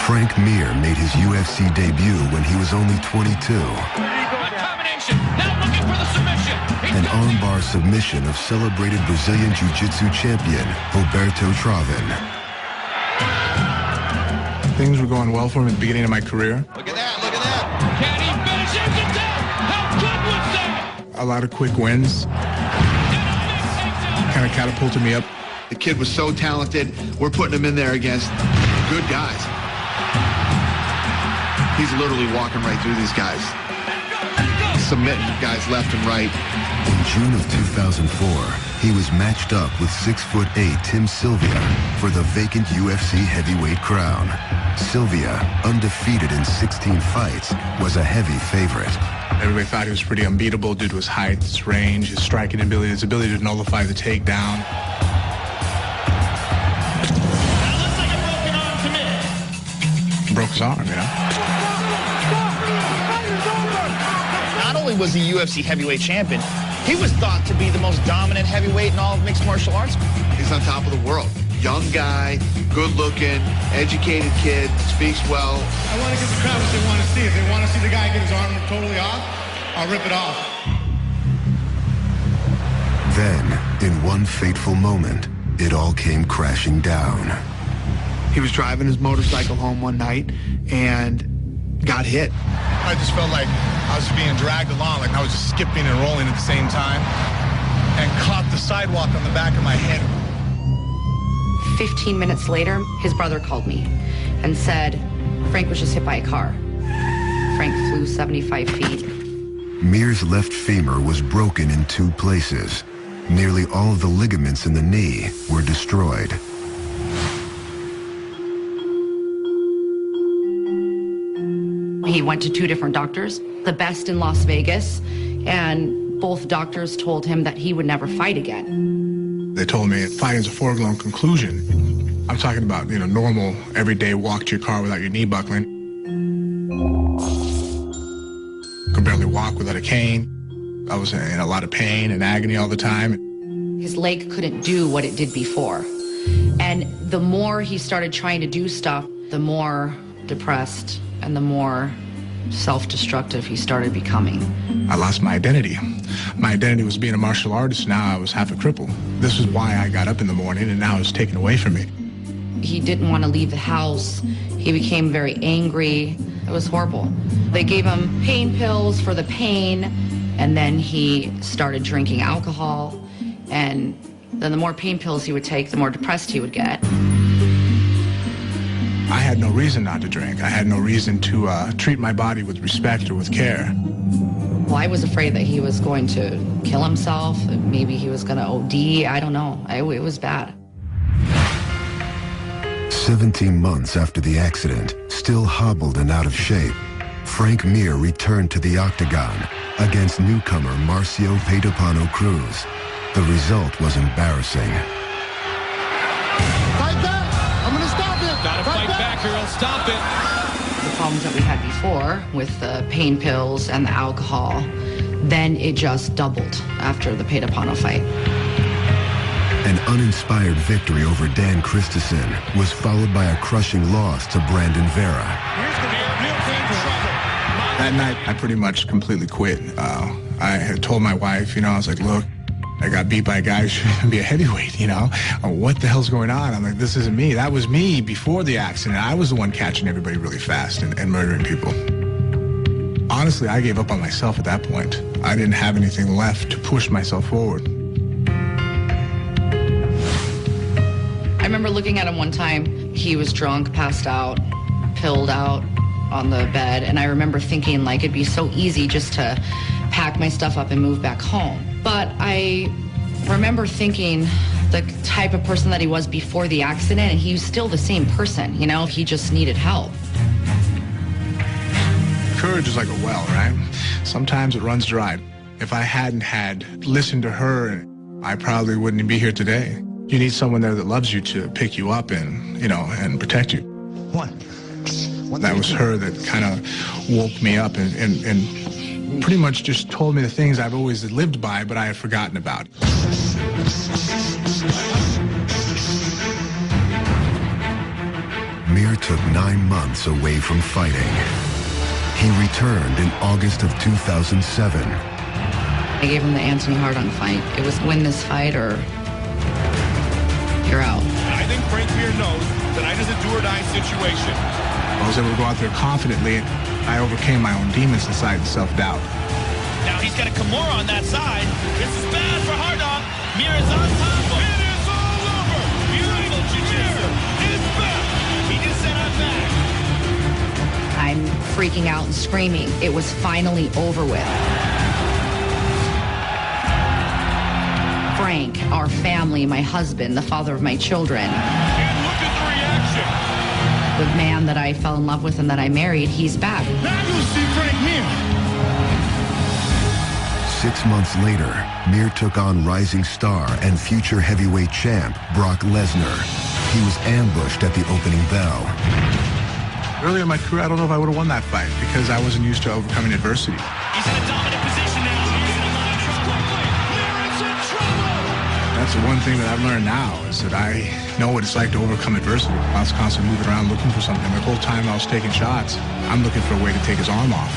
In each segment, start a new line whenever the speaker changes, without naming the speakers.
Frank Mir made his UFC debut when he was only 22. An armbar submission of celebrated Brazilian Jiu-Jitsu champion Roberto Traven.
Things were going well for him at the beginning of my career.
Look at that, look at that. Can he finish it down? How good was that?
A lot of quick wins. Kind of catapulted me up.
The kid was so talented. We're putting him in there against good guys. He's literally walking right through these guys. Submitting guys left and right.
In June of 2004, he was matched up with 6'8" Tim Sylvia for the vacant UFC heavyweight crown. Sylvia, undefeated in 16 fights, was a heavy favorite.
Everybody thought he was pretty unbeatable due to his height, his range, his striking ability, his ability to nullify the takedown.
That looks like a broken arm to me.
Broke his arm, you know?
Not only was he UFC heavyweight champion, he was thought to be the most dominant heavyweight in all of mixed martial arts.
He's on top of the world. Young guy, good-looking, educated kid, speaks well.
I want to give the crowd what they want to see. If they want to see the guy get his arm totally off, I'll rip it off.
Then, in one fateful moment, it all came crashing down.
He was driving his motorcycle home one night and got hit.
I just felt like I was being dragged along, like I was just skipping and rolling at the same time, and caught the sidewalk on the back of my head.
15 minutes later, his brother called me and said, Frank was just hit by a car. Frank flew 75 feet.
Mir's left femur was broken in 2 places. Nearly all of the ligaments in the knee were destroyed.
He went to 2 different doctors, the best in Las Vegas, and both doctors told him that he would never fight again.
They told me fighting's a foregone conclusion. I'm talking about, you know, normal, everyday walk to your car without your knee buckling. Could barely walk without a cane. I was in a lot of pain and agony all the time.
His leg couldn't do what it did before. And the more he started trying to do stuff, the more depressed and the more self-destructive he started becoming.
I lost my identity. My identity was being a martial artist. Now I was half a cripple. This is why I got up in the morning, and now it's taken away from me.
He didn't want to leave the house. He became very angry. It was horrible. They gave him pain pills for the pain, and then he started drinking alcohol. And then the more pain pills he would take, the more depressed he would get.
I had no reason not to drink. I had no reason to treat my body with respect or with care.
Well, I was afraid that he was going to kill himself. Maybe he was going to OD. I don't know. It was bad.
17 months after the accident, still hobbled and out of shape, Frank Mir returned to the octagon against newcomer Marcio Pedapano Cruz. The result was embarrassing.
Fight that! I'm going to stop it!
Gotta fight back or he'll stop it.
The problems that we had before with the pain pills and the alcohol, then it just doubled after the Pedapano fight.
An uninspired victory over Dan Christensen was followed by a crushing loss to Brandon Vera.
That night, I pretty much completely quit. I had told my wife, I was like, look, I got beat by a guy who shouldn't be a heavyweight, What the hell's going on? I'm like, this isn't me. That was me before the accident. I was the one catching everybody really fast and murdering people. Honestly, I gave up on myself at that point. I didn't have anything left to push myself forward.
I remember looking at him one time. He was drunk, passed out, pilled out on the bed, and I remember thinking, like, it'd be so easy just to pack my stuff up and move back home. But I remember thinking the type of person that he was before the accident, and he was still the same person, he just needed help.
Courage is like a well, right? Sometimes it runs dry. If I hadn't had listened to her, I probably wouldn't be here today. You need someone there that loves you to pick you up and, and protect you. That was her that kind of woke me up and pretty much just told me the things I've always lived by, but I had forgotten about.
Mir took 9 months away from fighting. He returned in August of 2007.
I gave him the Anthony Hardon fight. It was win this fight or you're out.
I think Frank Mir knows tonight is a do-or-die situation.
I was able to go out there confidently. I overcame my own demons inside and self-doubt.
Now he's got a Kimura on that side. This is bad for Hardon. Mir is on top of him. It is all over. Beautiful jiu-jitsu. It's back. He just said I'm back.
I'm freaking out and screaming. It was finally over with. Frank, our family, my husband, the father of my children.
And look at the reaction.
The man that I fell in love with and that I married, he's back.
Now you'll see Frank Mir.
6 months later, Mir took on rising star and future heavyweight champ Brock Lesnar. He was ambushed at the opening bell.
Earlier in my career, I don't know if I would have won that fight because I wasn't used to overcoming adversity.
He's in a dominant position now. He's in a lot of trouble. Mir is in trouble.
That's the one thing that I've learned now is that I know what it's like to overcome adversity. I was constantly moving around looking for something. The whole time I was taking shots, I'm looking for a way to take his arm off.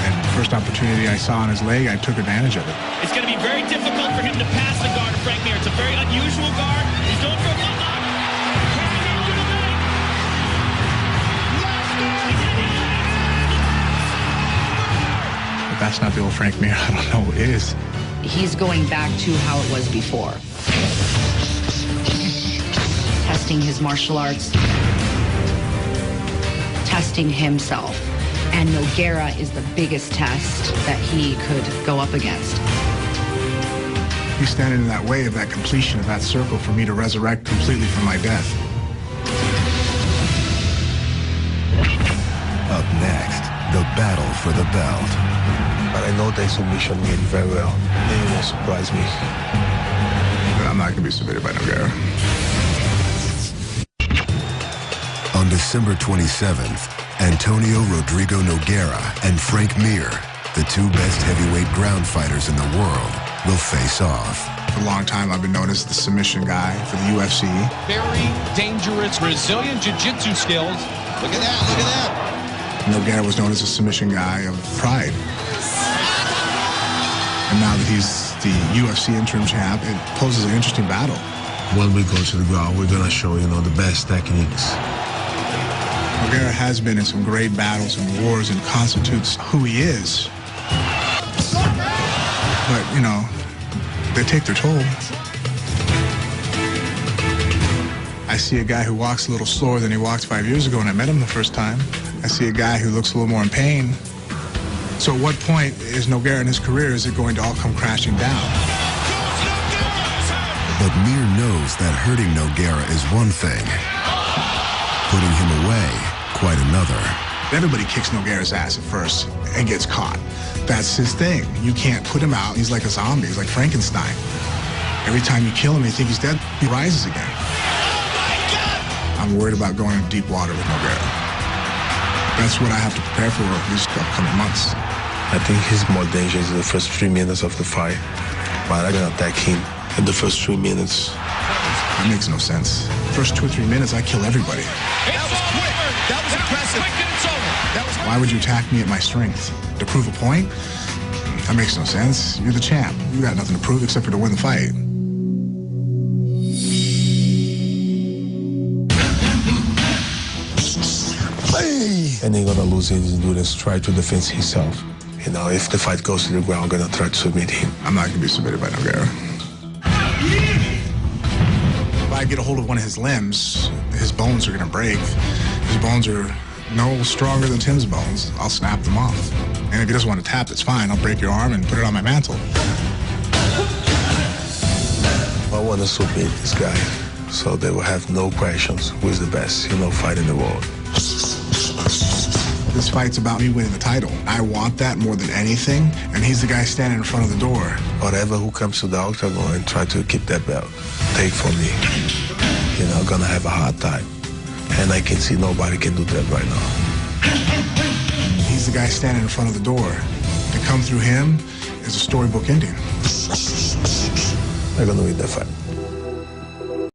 And the first opportunity I saw on his leg, I took advantage of it.
It's going to be very difficult for him to pass the guard of Frank Mir. It's a very unusual guard. He's going for a one knock.
If that's not the old Frank Mir, I don't know what is.
He's going back to how it was before. Testing his martial arts. Testing himself. And Nogueira is the biggest test that he could go up against.
He's standing in that way of that completion of that circle for me to resurrect completely from my death.
Up next, the battle for the belt.
But I know they submission me very well. They won't surprise me.
But I'm not going to be submitted by Nogueira.
On December 27th, Antonio Rodrigo Nogueira and Frank Mir, the two best heavyweight ground fighters in the world, will face off.
For a long time, I've been known as the submission guy for the UFC.
Very dangerous Brazilian jiu-jitsu skills. Look at that, look at that.
Nogueira was known as a submission guy of pride. And now that he's the UFC interim champ, it poses an interesting battle.
When we go to the ground, we're going to show, the best techniques.
Nogueira has been in some great battles and wars and constitutes who he is. But, they take their toll. I see a guy who walks a little slower than he walked 5 years ago when I met him the first time. I see a guy who looks a little more in pain. So at what point is Nogueira in his career, is it going to all come crashing down?
But Mir knows that hurting Nogueira is one thing. Putting him away, quite another.
Everybody kicks Nogueira's ass at first and gets caught. That's his thing. You can't put him out. He's like a zombie. He's like Frankenstein. Every time you kill him, you think he's dead, he rises again. I'm worried about going into deep water with Nogueira. That's what I have to prepare for these upcoming months.
I think he's more dangerous in the first 3 minutes of the fight. But I'm going to attack him in the first 3 minutes.
That makes no sense. First 2 or 3 minutes, I kill everybody.
That was quick. That was impressive.
Why would you attack me at my strength? To prove a point? That makes no sense. You're the champ. You got nothing to prove except for to win the fight.
And he's going to lose his endurance, try to defend himself. If the fight goes to the ground, I'm going to try to submit him.
I'm not going to be submitted by Nogueira. If I get a hold of one of his limbs, his bones are going to break. His bones are no stronger than Tim's bones. I'll snap them off. And if he doesn't want to tap, it's fine. I'll break your arm and put it on my mantle.
I want to submit this guy so they will have no questions who is the best, fight in the world.
This fight's about me winning the title. I want that more than anything, and he's the guy standing in front of the door.
Whatever who comes to the octagon and try to keep that belt, take from me. I'm going to have a hard time. And I can see nobody can do that right now.
He's the guy standing in front of the door. To come through him is a storybook ending.
I'm going to win that fight.